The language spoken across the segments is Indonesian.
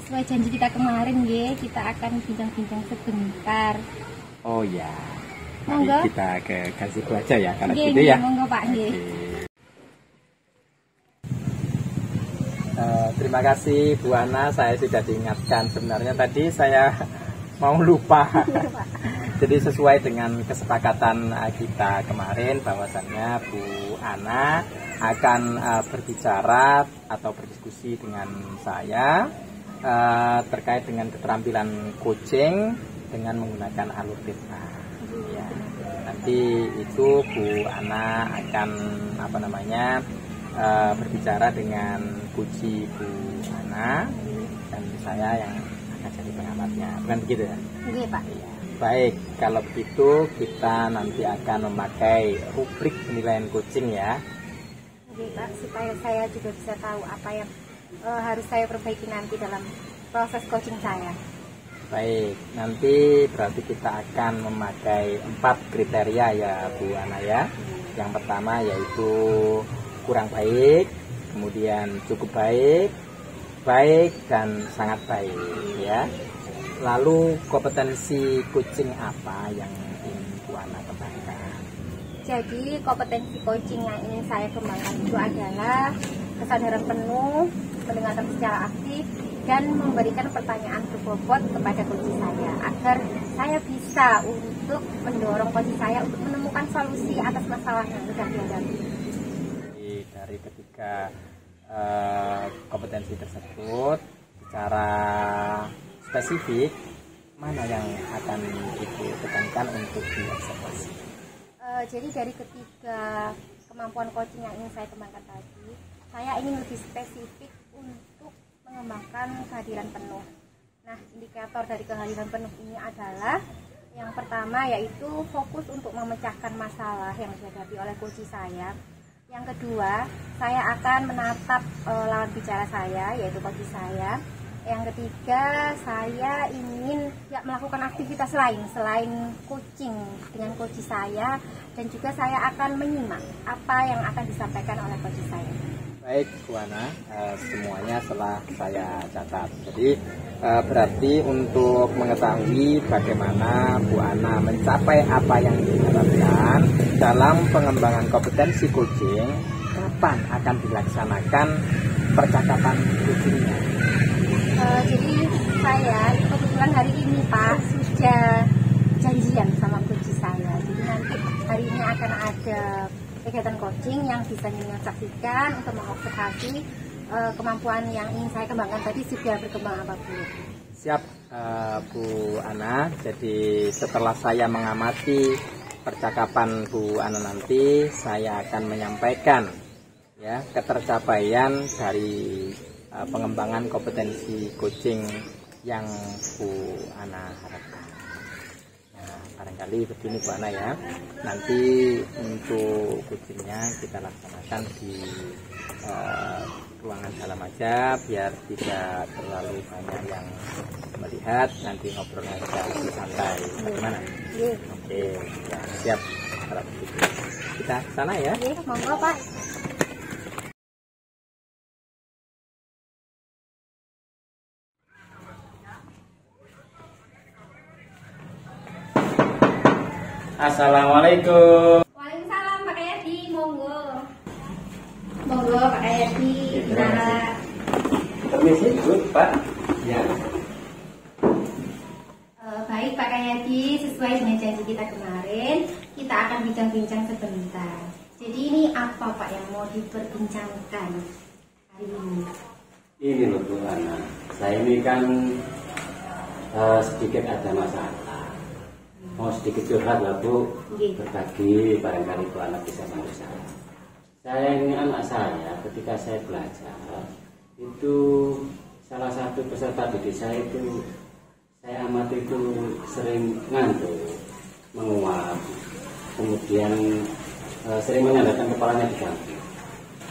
sesuai janji kita kemarin ya, kita akan bincang-bincang sebentar. Oh ya. Monggo. Kita ke gazebo aja ya kalau Nggih, gitu ya. Monggo Pak nggih. Terima kasih Bu Ana, saya sudah diingatkan. Sebenarnya tadi saya mau lupa. Jadi sesuai dengan kesepakatan kita kemarin bahwasannya Bu Ana akan berbicara atau berdiskusi dengan saya terkait dengan keterampilan coaching dengan menggunakan alur fitnah. Ya, nanti itu Bu Ana akan berbicara dengan Puji Bu Ana dan saya yang akan jadi pengamatnya. Bukan begitu ya? Nggih Pak. Ya. Baik, kalau begitu kita nanti akan memakai rubrik penilaian coaching ya. Nggih Pak, supaya saya juga bisa tahu apa yang harus saya perbaiki nanti dalam proses coaching saya. Baik, nanti berarti kita akan memakai 4 kriteria ya Bu Ana ya. Yang pertama yaitu kurang baik, kemudian cukup baik, baik dan sangat baik ya. Lalu kompetensi coaching apa yang ingin Bu Ana kembangkan? Jadi kompetensi coaching yang ingin saya kembangkan itu adalah kesadaran penuh, mendengarkan secara aktif, dan memberikan pertanyaan berbobot kepada coach saya agar saya bisa untuk mendorong coach saya untuk menemukan solusi atas masalah yang sudah dihadapi. Dari ketiga kompetensi tersebut secara spesifik mana yang akan Ibu tekankan untuk dieksekusi? Jadi dari ketiga kemampuan coaching yang ingin saya kembangkan tadi, saya ingin lebih spesifik untuk mengembangkan kehadiran penuh. Nah, indikator dari kehadiran penuh ini adalah yang pertama yaitu fokus untuk memecahkan masalah yang dihadapi oleh coach saya. Yang kedua, saya akan menatap lawan bicara saya, yaitu coach saya. Yang ketiga, saya ingin melakukan aktivitas lain selain coaching dengan coach saya, dan juga saya akan menyimak apa yang akan disampaikan oleh coach saya. Baik Bu Ana, semuanya telah saya catat. Jadi berarti untuk mengetahui bagaimana Bu Ana mencapai apa yang diharapkan dalam pengembangan kompetensi coaching, kapan akan dilaksanakan percakapan coachingnya? Jadi saya kebetulan hari ini Pak sudah janjian sama coach saya. Jadi nanti hari ini akan ada kegiatan coaching yang bisa dengan saksikan untuk mengobservasi kemampuan yang ingin saya kembangkan tadi sudah berkembang apa belum. Siap Bu Ana. Jadi setelah saya mengamati percakapan Bu Ana nanti, saya akan menyampaikan ya ketercapaian dari pengembangan kompetensi coaching yang Bu Ana harapkan. Nah, barangkali begini Bu Ana ya. Nanti untuk coachingnya kita laksanakan di ruangan dalam aja biar tidak terlalu banyak yang melihat. Nanti ngobrolnya lebih santai. Bagaimana? Oke, ya, siap. Kalau begitu kita ke sana ya. Monggo Pak. Assalamualaikum. Waalaikumsalam Pak Kayati, monggo. Monggo Pak Kayati. Nah, Permisi Bu, Pak. Ya. baik Pak Kayati, sesuai dengan janji kita kemarin, kita akan bincang-bincang sebentar. Jadi ini apa Pak yang mau diperbincangkan hari ini? Ini loh Bu Ana, saya ini kan sedikit ada masalah. Mau sedikit curhat lah Bu, berbagi barangkali Bu Ana bisa bantu saya. Saya ini anak saya ketika saya belajar itu salah satu peserta didik saya itu saya amati itu sering ngantuk, menguap, kemudian sering menyandarkan kepalanya di bangku.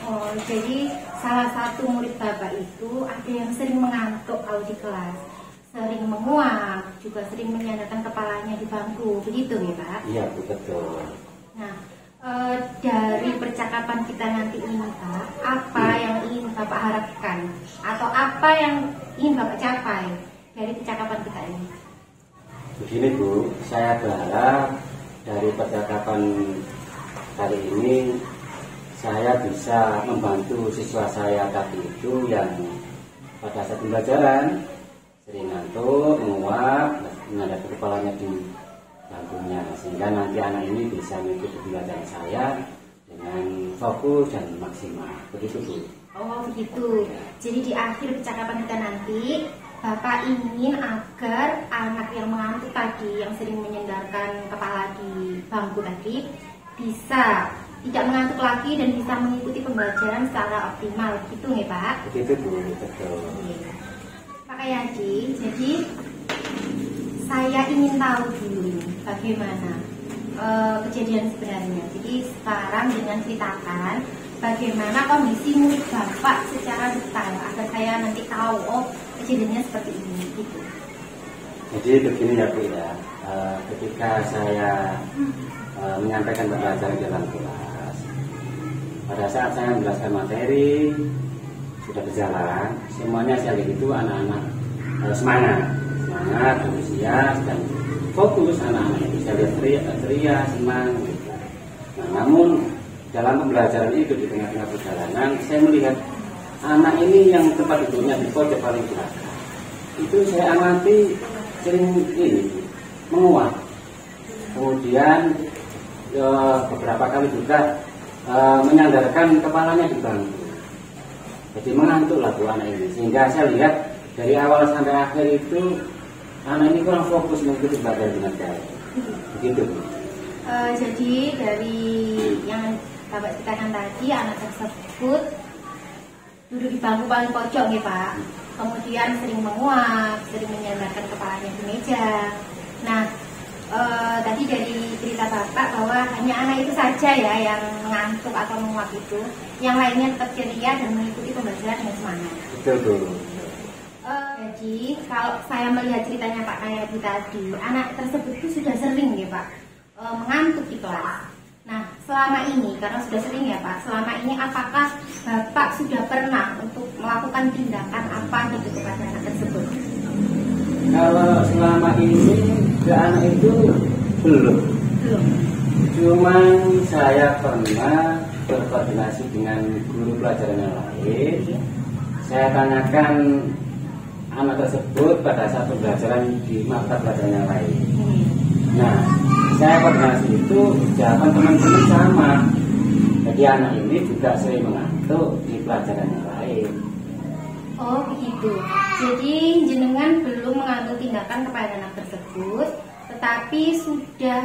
Oh, jadi salah satu murid Bapak itu ada yang sering mengantuk kalau di kelas, sering menguap, juga sering menyandarkan kepalanya di bangku, begitu ya Pak? Iya Bu, betul. Nah, dari percakapan kita nanti ini Pak, apa yang ingin Bapak harapkan? Atau apa yang ingin Bapak capai dari percakapan kita ini? Begini Bu, saya berharap dari percakapan kali ini saya bisa membantu siswa saya tadi itu yang pada saat pembelajaran sering ngantuk, menguap, menghadap kepalanya di bangkunya, sehingga nanti anak ini bisa mengikuti pembelajaran saya dengan fokus dan maksimal. Begitu Bu. Oh begitu. Jadi di akhir percakapan kita nanti Bapak ingin agar anak yang mengantuk tadi, yang sering menyandarkan kepala di bangku tadi, bisa tidak mengantuk lagi dan bisa mengikuti pembelajaran secara optimal, gitu nggih Pak? Begitu Bu, betul. Pak Yadi, jadi saya ingin tahu dulu bagaimana kejadian sebenarnya. Jadi sekarang dengan ceritakan bagaimana kondisi murid Bapak secara detail agar saya nanti tahu, oh kejadiannya seperti ini, gitu. Jadi begini ya Bu ya, ketika saya menyampaikan pembelajaran dalam kelas, pada saat saya menjelaskan materi sudah berjalan, semuanya saya lihat itu anak-anak semangat, antusias dan fokus. Anak-anak itu saya lihat ceria, senang gitu. Nah, namun dalam pembelajaran itu di tengah-tengah perjalanan saya melihat anak ini yang tempat duduknya di pojok paling belakang itu saya amati sering ini menguap, kemudian beberapa kali juga menyandarkan kepalanya di bangku. Jadi mengantuklah Bu anak ini, sehingga saya lihat dari awal sampai akhir itu anak ini kurang fokus mengikuti pelajaran dengan baik. Begitu Bu. Jadi dari yang Bapak ceritakan tadi, anak tersebut duduk di bangku paling pojok nih Pak, kemudian sering menguap, sering menyandarkan kepalanya di meja. Nah, tadi dari cerita Bapak bahwa hanya anak itu saja ya yang mengantuk atau menguap itu, yang lainnya tetap ceria dan mengikuti pembelajaran dengan semangat. Betul Bu. Jadi kalau saya melihat ceritanya Pak Kayadi tadi, anak tersebut itu sudah sering ya Pak mengantuk di kelas. Nah, selama ini, karena sudah sering ya Pak, selama ini apakah Bapak sudah pernah untuk melakukan tindakan apa gitu kepada anak tersebut? Kalau selama ini ke anak itu belum. Cuman saya pernah berkoordinasi dengan guru pelajaran yang lain. Saya tanyakan anak tersebut pada saat pembelajaran di mata pelajaran yang lain. Nah, saya koordinasi itu jawaban teman-teman sama. Jadi anak ini juga sering mengantuk di pelajaran yang lain. Oh begitu. Jadi jenengan belum mengambil tindakan kepada anak tersebut, tetapi sudah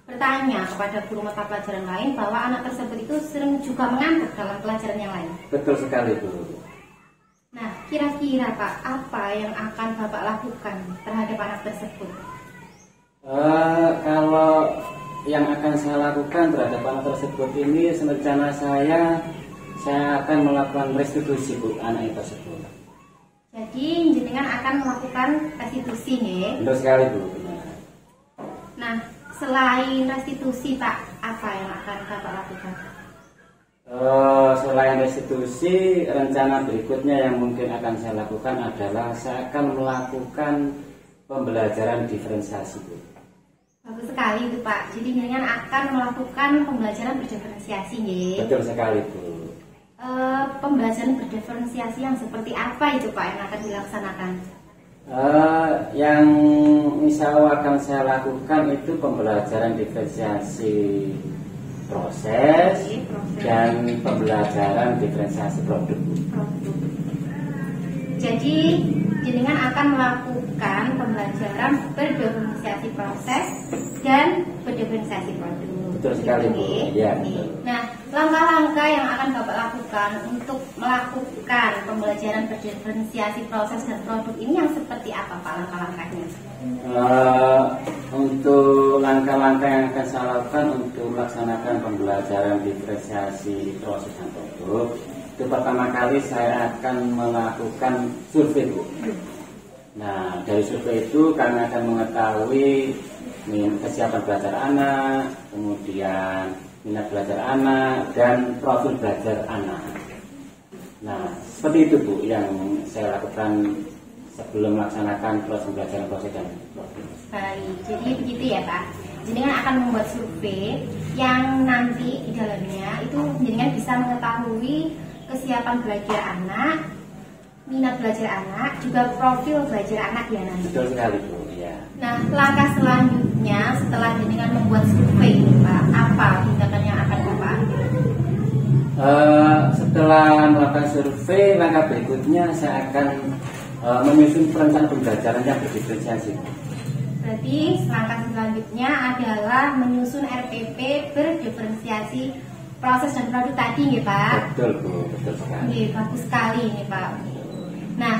bertanya kepada guru mata pelajaran lain bahwa anak tersebut itu sering juga mengantuk dalam pelajaran yang lain. Betul sekali Bu. Nah, kira-kira Pak, apa yang akan Bapak lakukan terhadap anak tersebut? Kalau yang akan saya lakukan terhadap anak tersebut ini, rencana saya akan melakukan restitusi Bu anak tersebut. Jadi jenengan akan melakukan restitusi nih. Betul sekali Bu. Nah, selain restitusi Pak, apa yang akan Bapak lakukan? Selain restitusi, rencana berikutnya yang mungkin akan saya lakukan adalah saya akan melakukan pembelajaran diferensiasi Bu. Bagus sekali itu Pak. Jadi jenengan akan melakukan pembelajaran berdiferensiasi nih. Betul sekali Bu. Pembelajaran berdiferensiasi yang seperti apa itu Pak yang akan dilaksanakan? Yang insya Allah akan saya lakukan itu pembelajaran diferensiasi proses dan pembelajaran diferensiasi produk. Jadi jenengan akan melakukan pembelajaran berdiferensiasi proses dan berdiferensiasi produk. Betul sekali Bu. Ya. Nah, langkah-langkah yang akan Bapak lakukan untuk melakukan pembelajaran berdiferensiasi proses dan produk ini yang seperti apa Pak langkah-langkahnya? Untuk langkah-langkah yang akan saya lakukan untuk melaksanakan pembelajaran diferensiasi proses dan produk, itu pertama kali saya akan melakukan survei Bu. Nah, dari survei itu kami akan mengetahui kesiapan belajar anak, kemudian minat belajar anak, dan profil belajar anak. Nah, seperti itu Bu yang saya lakukan sebelum melaksanakan proses pembelajaran proses dan produk. Baik, jadi begitu ya Pak. Jenengan akan membuat survei yang nanti di dalamnya itu jenengan bisa mengetahui kesiapan belajar anak, minat belajar anak, juga profil belajar anak ya nanti. Betul sekali Bu, ya. Nah, langkah selanjutnya setelah jenengan membuat survei ini Pak, apa tindakan yang akan Bapak ambil? Setelah melakukan survei, langkah berikutnya saya akan menyusun perencanaan pembelajaran yang berdiferensiasi. Berarti langkah selanjutnya adalah menyusun RPP berdiferensiasi proses dan produk tadi ya Pak? Betul Bu, betul sekali. Oke, bagus sekali ini Pak. Nah,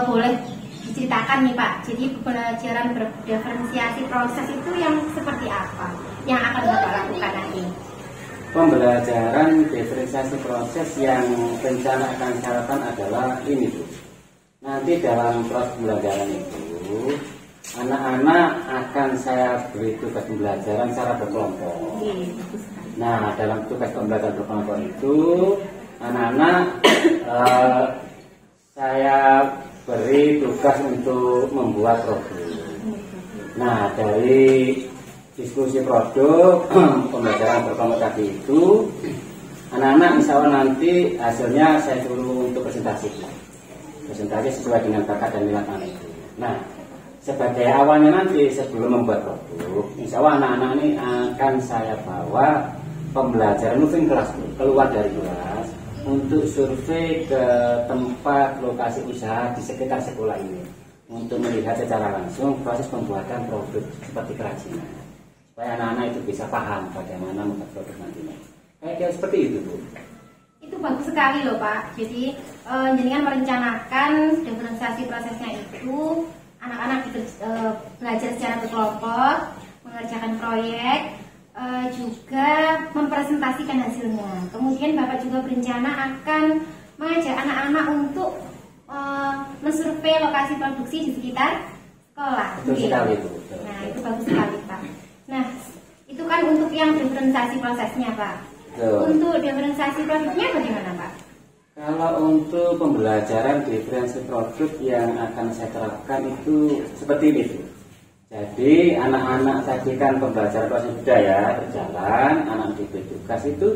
boleh diceritakan nih Pak, jadi pembelajaran berdiferensiasi proses itu yang seperti apa yang akan Bapak lakukan nanti? Pembelajaran diferensiasi proses yang rencana akan saya lakukan adalah ini Bu. Nanti dalam proses pembelajaran itu anak-anak akan saya beri tugas pembelajaran secara berkelompok. Nah, dalam tugas pembelajaran berkelompok itu anak-anak saya beri tugas untuk membuat produk. Nah, dari diskusi produk pembelajaran berkelompok tadi itu anak-anak insya Allah nanti hasilnya saya suruh untuk presentasi sesuai dengan bakat dan minat anak itu. Nah, sebagai awalnya nanti sebelum membuat produk, insya Allah anak-anak ini akan saya bawa pembelajaran moving class keluar dari kelas untuk survei ke tempat lokasi usaha di sekitar sekolah ini untuk melihat secara langsung proses pembuatan produk seperti kerajinan supaya anak-anak itu bisa paham bagaimana membuat produk nantinya. Kayak seperti itu Bu. Itu bagus sekali loh Pak. Jadi jenengan merencanakan diferensiasi prosesnya itu anak-anak belajar secara berkelompok, mengerjakan proyek, juga mempresentasikan hasilnya. Kemudian Bapak juga berencana akan mengajak anak-anak untuk mensurvei lokasi produksi di sekitar sekolah. Betul sekali Bu. Nah, itu bagus sekali Pak. Nah, itu kan untuk yang diferensiasi prosesnya Pak. Untuk diferensiasi produknya bagaimana Pak? Kalau untuk pembelajaran diferensiasi produk yang akan saya terapkan itu seperti ini Bu. Jadi anak-anak tadi kan pembelajaran proses budaya berjalan, anak diberi tugas itu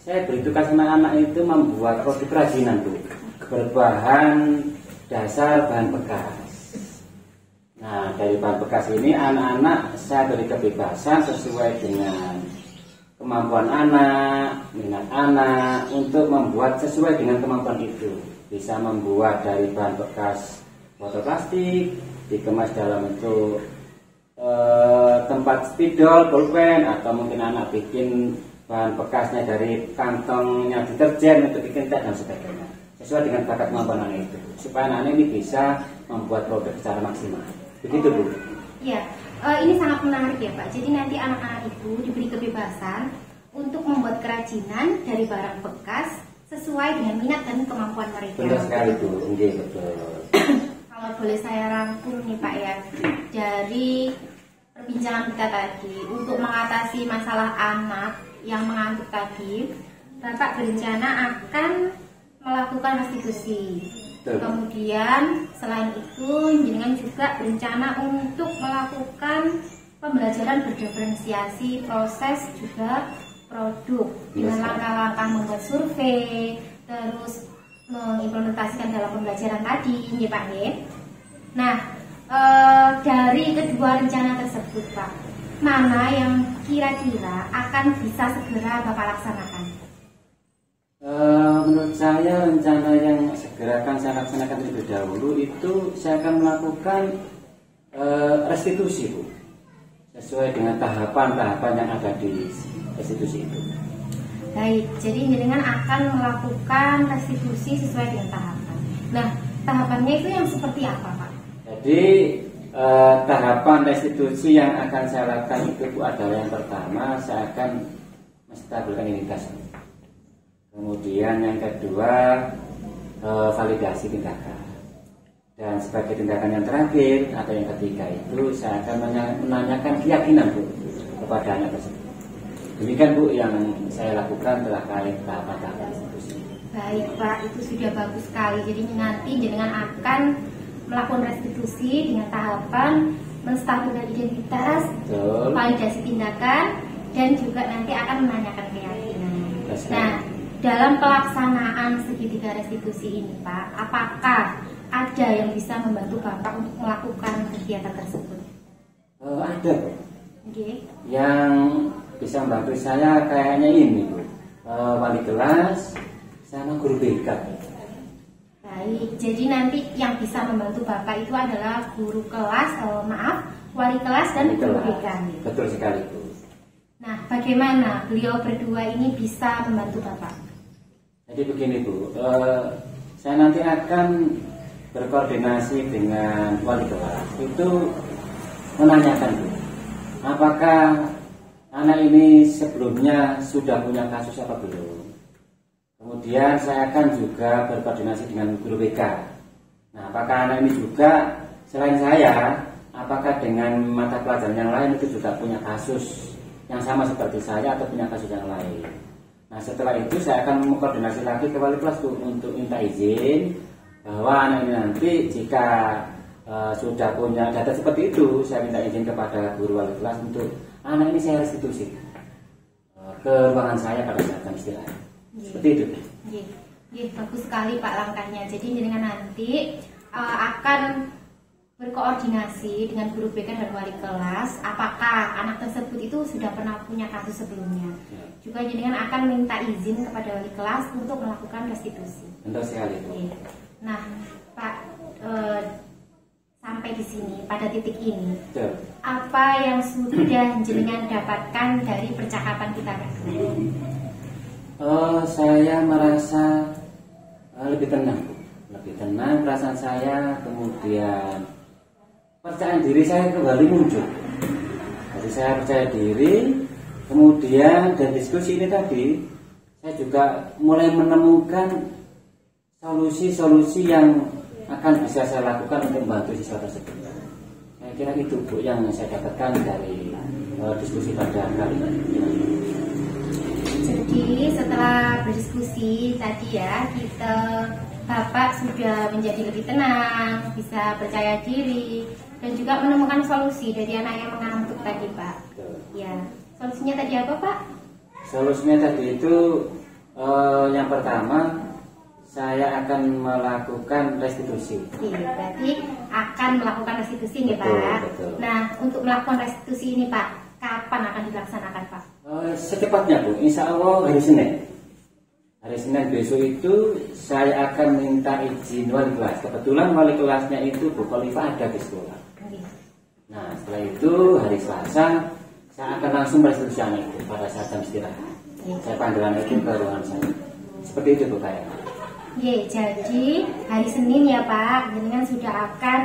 saya beri tugas anak-anak itu membuat produk kerajinan Bu, berbahan dasar bahan bekas. Nah, dari bahan bekas ini anak-anak saya beri kebebasan sesuai dengan kemampuan anak, minat anak untuk membuat sesuai dengan kemampuan itu. Bisa membuat dari bahan bekas botol plastik, dikemas dalam bentuk tempat spidol, pulpen, atau mungkin anak bikin bahan bekasnya dari kantongnya deterjen untuk bikin teh dan sebagainya. Sesuai dengan bakat kemampuan anak itu, supaya anak ini bisa membuat produk secara maksimal. Begitu Bu. Iya. Ini sangat menarik ya Pak. Jadi nanti anak-anak itu diberi kebebasan untuk membuat kerajinan dari barang bekas sesuai dengan minat dan kemampuan mereka. Betul sekali Bu. Betul. Kalau boleh saya rangkum nih Pak ya, dari perbincangan kita tadi untuk mengatasi masalah anak yang mengantuk tadi, Bapak berencana akan melakukan restitusi. Kemudian selain itu jenengan juga berencana untuk melakukan pembelajaran berdiferensiasi proses juga produk dengan langkah-langkah membuat survei, terus mengimplementasikan dalam pembelajaran tadi, ya Pak ya. Nah, dari kedua rencana tersebut Pak, mana yang kira-kira akan bisa segera Bapak laksanakan? Menurut saya rencana yang segera akan saya laksanakan terlebih dahulu itu saya akan melakukan restitusi Bu, sesuai dengan tahapan-tahapan yang ada di restitusi itu. Baik, jadi jenengan akan melakukan restitusi sesuai dengan tahapan. Nah, tahapannya itu yang seperti apa Pak? Jadi tahapan restitusi yang akan saya lakukan itu Bu adalah yang pertama saya akan menstabilkan identitas. Kemudian yang kedua validasi tindakan. Dan sebagai tindakan yang terakhir atau yang ketiga itu saya akan menanyakan keyakinan Bu kepada anak tersebut. Demikian Bu yang saya lakukan terkait tahapan-tahapan restitusi. Baik Pak, itu sudah bagus sekali. Jadi nanti jenengan akan melakukan restitusi dengan tahapan menstabilkan identitas, validasi tindakan, dan juga nanti akan menanyakan keyakinan. Nah, dalam pelaksanaan segitiga restitusi ini Pak, apakah ada yang bisa membantu Bapak untuk melakukan kegiatan tersebut? Ada Bu. Okay. Yang bisa membantu saya kayaknya ini Bu, wali kelas sama guru BK. Baik, jadi nanti yang bisa membantu Bapak itu adalah guru kelas, wali kelas dan guru BK. Betul sekali Bu. Nah, bagaimana beliau berdua ini bisa membantu Bapak? Jadi begini Bu, saya nanti akan berkoordinasi dengan wali kelas. Itu menanyakan Bu, apakah anak ini sebelumnya sudah punya kasus apa belum? Kemudian saya akan juga berkoordinasi dengan guru BK. Nah, apakah anak ini juga selain saya, apakah dengan mata pelajaran yang lain itu juga punya kasus yang sama seperti saya atau punya kasus yang lain? Nah, setelah itu saya akan mengkoordinasi lagi ke wali kelas untuk minta izin bahwa anak ini nanti jika sudah punya data seperti itu, saya minta izin kepada guru wali kelas untuk anak ini saya restitusi ke ruangan saya pada saat istirahat. Seperti itu. Bagus sekali Pak langkahnya. Jadi jenengan nanti akan berkoordinasi dengan guru BK dan wali kelas apakah anak tersebut itu sudah pernah punya kasus sebelumnya. Juga jenengan akan minta izin kepada wali kelas untuk melakukan restitusi. Betul sekali. Nah Pak, sampai di sini pada titik ini, apa yang sudah jenengan dapatkan dari percakapan kita berdua? Saya merasa lebih tenang, perasaan saya, kemudian percaya diri saya kembali muncul. Jadi saya percaya diri, kemudian dari diskusi ini tadi saya juga mulai menemukan solusi-solusi yang akan bisa saya lakukan untuk membantu siswa tersebut. Saya kira itu Bu yang saya dapatkan dari diskusi pada kali ini. Jadi setelah berdiskusi tadi ya, Bapak sudah menjadi lebih tenang, bisa percaya diri, dan juga menemukan solusi dari anak yang mengantuk tadi Pak. Ya, solusinya tadi apa Pak? Solusinya tadi itu yang pertama saya akan melakukan restitusi. Berarti akan melakukan restitusi nih Pak. Betul. Nah, untuk melakukan restitusi ini Pak, kapan akan dilaksanakan Pak? Secepatnya Bu, insya Allah hari Senin. Hari Senin besok itu saya akan minta izin wali kelas. Kebetulan wali kelasnya itu Bu Khalifa ada di sekolah. Nah, setelah itu hari Selasa saya akan langsung restitusi anak itu pada saat jam istirahat. Saya panggil anak itu ke ruangan saya. Seperti itu Bu kayak. Jadi hari Senin ya Pak, jenengan sudah akan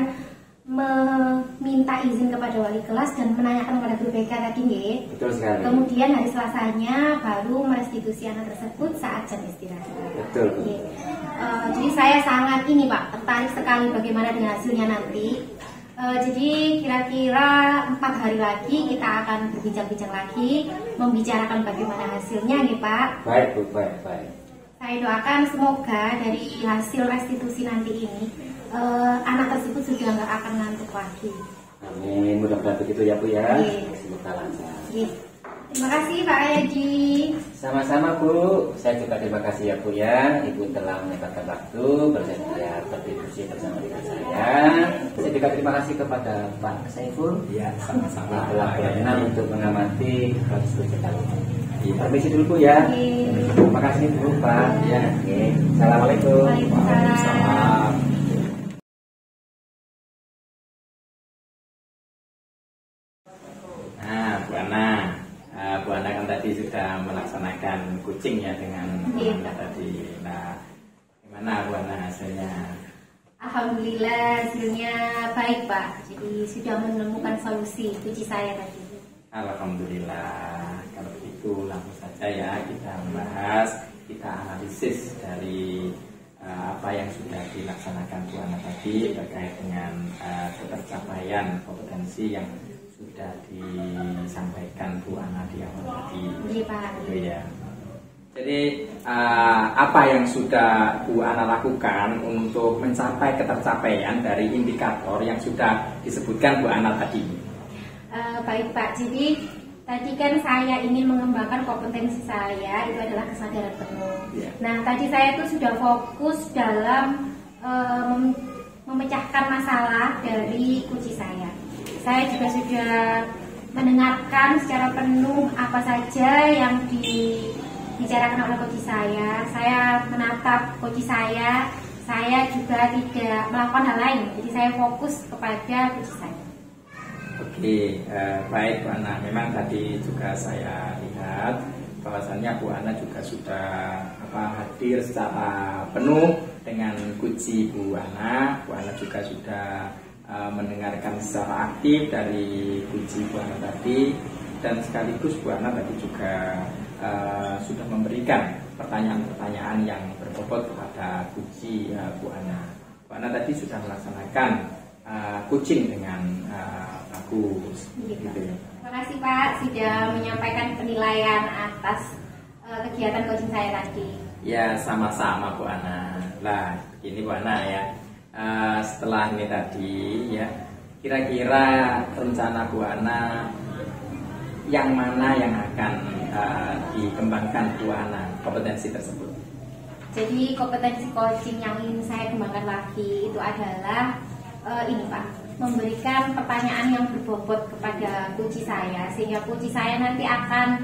meminta izin kepada wali kelas dan menanyakan kepada guru BK tadi nggih. Betul sekali. Kemudian hari Selasanya baru merestitusi anak tersebut saat jam istirahat. Betul. Jadi saya sangat Pak, tertarik sekali bagaimana dengan hasilnya nanti. Jadi kira-kira 4 hari lagi kita akan berbincang-bincang lagi, membicarakan bagaimana hasilnya nih Pak. Baik Bu, baik. Saya doakan semoga dari hasil restitusi nanti ini anak tersebut sudah nggak akan ngantuk lagi. Amin, mudah-mudahan begitu ya Bu ya. Semoga lancar. Terima kasih Pak Ayadi. Sama-sama Bu, saya juga terima kasih ya Bu ya. Ibu telah menyempatkan waktu bersedia berdiskusi bersama dengan saya. Saya juga terima kasih kepada Pak Saiful. Ya, sama-sama. Telah berkenan untuk mengamati proses kita. Permisi dulu Bu ya. Terima kasih Bu Pak. Ya. Assalamualaikum. Waalaikumsalam. Nah, Bu Ana kan tadi sudah melaksanakan kucing ya dengan tadi. Nah, gimana Bu Ana hasilnya? Alhamdulillah hasilnya baik Pak. Jadi sudah menemukan solusi kunci saya tadi. Alhamdulillah. Kalau begitu langsung saja ya kita membahas, kita analisis dari apa yang sudah dilaksanakan Bu Ana tadi terkait dengan ketercapaian kompetensi yang sudah disampaikan Bu Ana di awal tadi. Iya Pak. Itu ya. Jadi apa yang sudah Bu Ana lakukan untuk mencapai ketercapaian dari indikator yang sudah disebutkan Bu Ana tadi? Baik Pak, jadi tadi kan saya ingin mengembangkan kompetensi saya, itu adalah kesadaran penuh. Yeah. Nah tadi saya itu sudah fokus dalam memecahkan masalah dari kunci saya. Saya juga sudah mendengarkan secara penuh apa saja yang dibicarakan oleh coach saya. Saya menatap coach saya juga tidak melakukan hal lain. Jadi saya fokus kepada coach saya. Oke, baik Bu Ana. Memang tadi juga saya lihat bahwasannya Bu Ana juga sudah hadir secara penuh dengan kunci Bu Ana. Bu Ana juga sudah mendengarkan secara aktif dari kunci Bu Ana tadi, dan sekaligus Bu Ana tadi juga sudah memberikan pertanyaan-pertanyaan yang berbobot kepada kunci Bu Ana. Bu Ana tadi sudah melaksanakan coaching dengan bagus. Gitu. Gitu ya. Terima kasih Pak sudah menyampaikan penilaian atas kegiatan coaching saya tadi. Ya, sama-sama Bu Ana. Lah, ini Bu Ana ya. Setelah ini tadi ya, kira-kira rencana Bu Ana yang mana yang akan dikembangkan Bu Ana kompetensi tersebut? Jadi kompetensi coaching yang ingin saya kembangkan lagi itu adalah ini Pak, memberikan pertanyaan yang berbobot kepada kunci saya, sehingga kunci saya nanti akan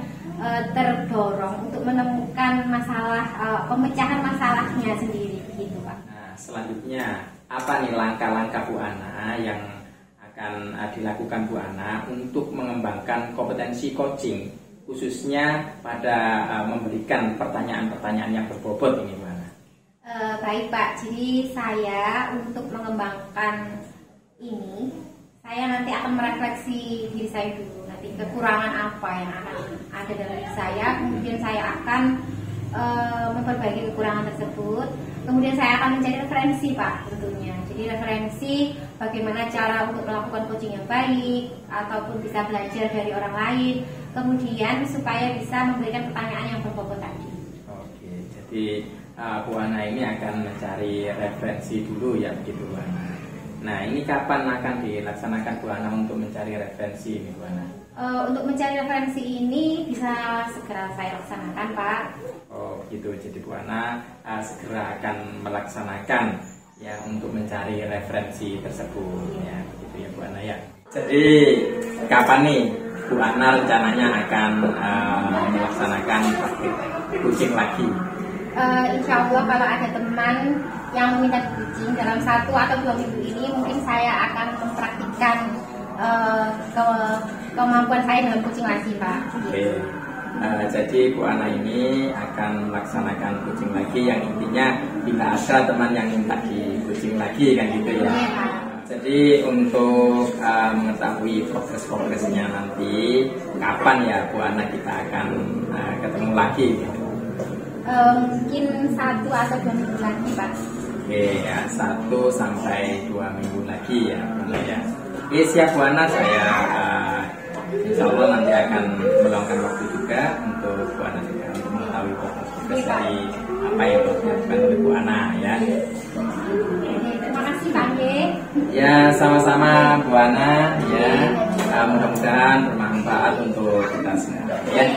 terdorong untuk menemukan masalah, pemecahan masalahnya sendiri gitu Pak. Nah, selanjutnya apa nih langkah-langkah Bu Ana yang akan dilakukan Bu Ana untuk mengembangkan kompetensi coaching, khususnya pada memberikan pertanyaan-pertanyaan yang berbobot ini Bu Ana? Baik Pak, jadi saya untuk mengembangkan ini, saya nanti akan merefleksi diri saya dulu, nanti kekurangan apa yang akan ada dalam diri saya, kemudian saya akan memperbaiki kekurangan tersebut. Kemudian saya akan mencari referensi Pak tentunya. Jadi referensi bagaimana cara untuk melakukan coaching yang baik, ataupun bisa belajar dari orang lain. Kemudian supaya bisa memberikan pertanyaan yang berbobot tadi. Oke, jadi Bu Ana ini akan mencari referensi dulu ya begitu Bu Ana. Nah, ini kapan akan dilaksanakan Bu Ana untuk mencari referensi ini Bu Ana? Untuk mencari referensi ini bisa segera saya laksanakan Pak. Oh gitu, jadi Bu Ana segera akan melaksanakan ya untuk mencari referensi tersebut ya, begitu ya Bu Ana ya. Jadi kapan nih Bu Ana rencananya akan melaksanakan praktik coaching lagi? Insya Allah kalau ada teman yang meminta coaching dalam 1 atau 2 minggu ini, mungkin saya akan mempraktikkan kemampuan saya dalam coaching lagi Pak. Oke. Jadi Bu Ana ini akan melaksanakan coaching lagi, yang intinya bila ada teman yang minta di coaching lagi kan gitu ya. Jadi untuk mengetahui progresnya nanti kapan ya Bu Ana kita akan ketemu lagi? Mungkin 1 atau 2 minggu lagi Pak. Oke ya, 1 sampai 2 minggu lagi ya Bu Ana ya. Oke, siap Bu Ana, saya insya Allah nanti akan meluangkan waktu juga untuk Bu Ana juga untuk mengetahui progres dari apa yang dilakukan oleh Bu Ana ya. Terima kasih Pak G. Ya, sama-sama Bu Ana ya. Mudah-mudahan bermanfaat untuk kita semua ya.